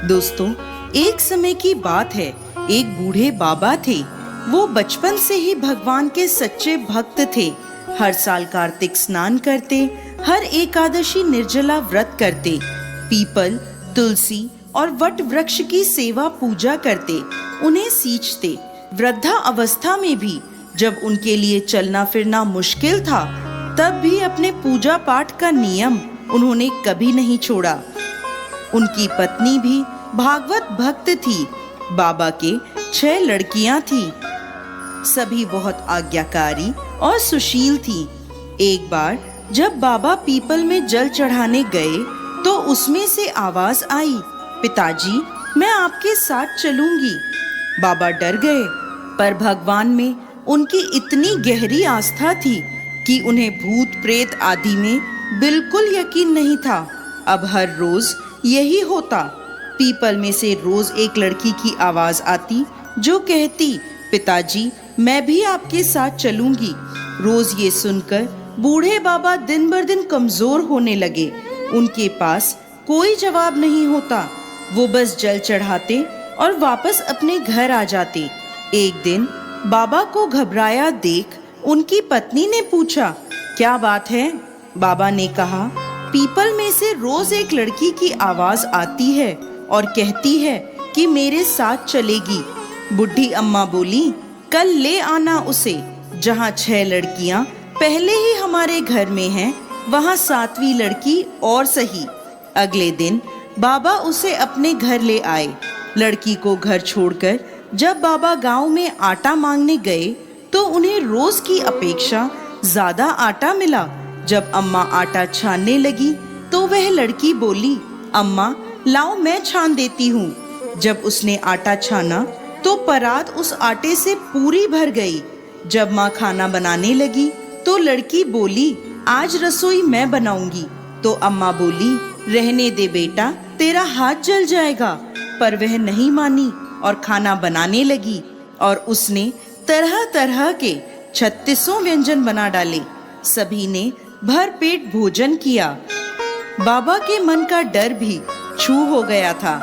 दोस्तों, एक समय की बात है। एक बूढ़े बाबा थे। वो बचपन से ही भगवान के सच्चे भक्त थे। हर साल कार्तिक स्नान करते, हर एकादशी निर्जला व्रत करते, पीपल, तुलसी और वट वृक्ष की सेवा पूजा करते, उन्हें सींचते। वृद्धा अवस्था में भी जब उनके लिए चलना फिरना मुश्किल था, तब भी अपने पूजा पाठ का नियम उन्होंने कभी नहीं छोड़ा। उनकी पत्नी भी भागवत भक्त थी। बाबा के 6 लड़कियां थी। सभी बहुत आज्ञाकारी और सुशील थी। एक बार जब बाबा पीपल में जल चढ़ाने गए तो उसमें से आवाज आई, पिताजी, मैं आपके साथ चलूंगी। बाबा डर गए, पर भगवान में उनकी इतनी गहरी आस्था थी कि उन्हें भूत प्रेत आदि में बिल्कुल यकीन नहीं था। अब हर रोज यही होता। पीपल में से रोज एक लड़की की आवाज आती जो कहती, पिताजी, मैं भी आपके साथ चलूंगी। रोज ये सुनकर बूढ़े बाबा दिन बर दिन कमजोर होने लगे। उनके पास कोई जवाब नहीं होता। वो बस जल चढ़ाते और वापस अपने घर आ जाते। एक दिन बाबा को घबराया देख उनकी पत्नी ने पूछा, क्या बात है? बाबा ने कहा, पीपल में से रोज एक लड़की की आवाज आती है और कहती है कि मेरे साथ चलेगी। बुढ़ी अम्मा बोली, कल ले आना उसे। जहाँ 6 लड़कियां पहले ही हमारे घर में हैं, वहाँ 7वीं लड़की और सही। अगले दिन बाबा उसे अपने घर ले आए। लड़की को घर छोड़कर जब बाबा गांव में आटा मांगने गए तो उन्हें रोज की अपेक्षा ज्यादा आटा मिला। जब अम्मा आटा छानने लगी तो वह लड़की बोली, अम्मा, लाओ मैं छान देती हूँ। जब उसने आटा छाना तो परात उस आटे से पूरी भर गई। जब माँ खाना बनाने लगी तो लड़की बोली, आज रसोई मैं बनाऊंगी। तो अम्मा बोली, रहने दे बेटा, तेरा हाथ जल जाएगा। पर वह नहीं मानी और खाना बनाने लगी और उसने तरह तरह के 36 व्यंजन बना डाले। सभी ने भर पेट भोजन किया। बाबा के मन का डर भी छू हो गया था।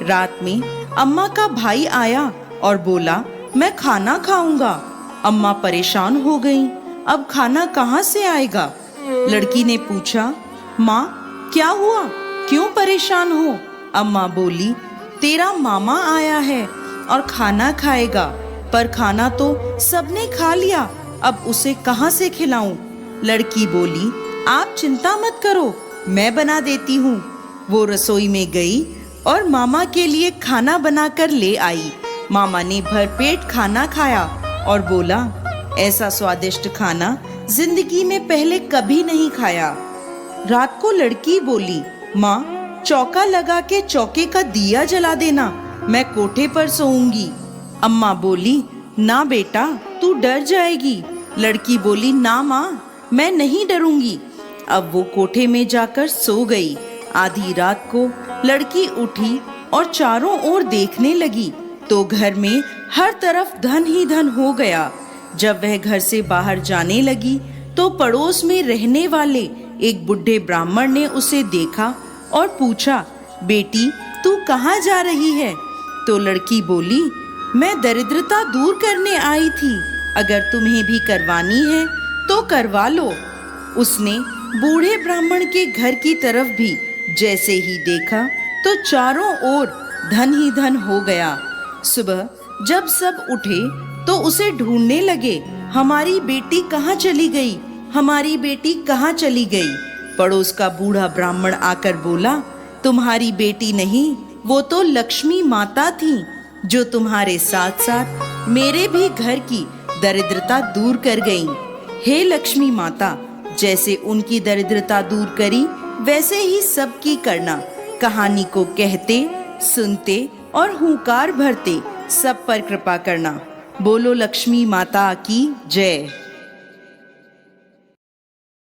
रात में अम्मा का भाई आया और बोला, मैं खाना खाऊंगा। अम्मा परेशान हो गईं। अब खाना कहाँ से आएगा? लड़की ने पूछा, माँ, क्या हुआ? क्यों परेशान हो? अम्मा बोली, तेरा मामा आया है और खाना खाएगा, पर खाना तो सबने खा लिया। अब उसे कहाँ से खिलाऊं? लड़की बोली, आप चिंता मत करो, मैं बना देती हूँ। वो रसोई में गई और मामा के लिए खाना बनाकर ले आई। मामा ने भरपेट खाना खाया और बोला, ऐसा स्वादिष्ट खाना जिंदगी में पहले कभी नहीं खाया। रात को लड़की बोली, माँ, चौका लगा के चौके का दिया जला देना, मैं कोठे पर सोऊंगी। अम्मा बोली, ना बेटा, तू डर जाएगी। लड़की बोली, ना माँ, मैं नहीं डरूंगी। अब वो कोठे में जाकर सो गई। आधी रात को लड़की उठी और चारों ओर देखने लगी तो घर में हर तरफ धन ही धन हो गया। जब वह घर से बाहर जाने लगी तो पड़ोस में रहने वाले एक बुढ़े ब्राह्मण ने उसे देखा और पूछा, बेटी, तू कहाँ जा रही है? तो लड़की बोली, मैं दरिद्रता दूर करने आई थी। अगर तुम्हें भी करवानी है तो करवा लो। उसने बूढ़े ब्राह्मण के घर की तरफ भी जैसे ही देखा तो चारों ओर धन ही धन हो गया। सुबह जब सब उठे तो उसे ढूंढने लगे, हमारी बेटी कहाँ चली गई? हमारी बेटी कहाँ चली गई? पड़ोस का बूढ़ा ब्राह्मण आकर बोला, तुम्हारी बेटी नहीं, वो तो लक्ष्मी माता थी, जो तुम्हारे साथ साथ मेरे भी घर की दरिद्रता दूर कर गईं। हे लक्ष्मी माता, जैसे उनकी दरिद्रता दूर करी वैसे ही सबकी करना। कहानी को कहते, सुनते और हुंकार भरते सब पर कृपा करना। बोलो लक्ष्मी माता की जय।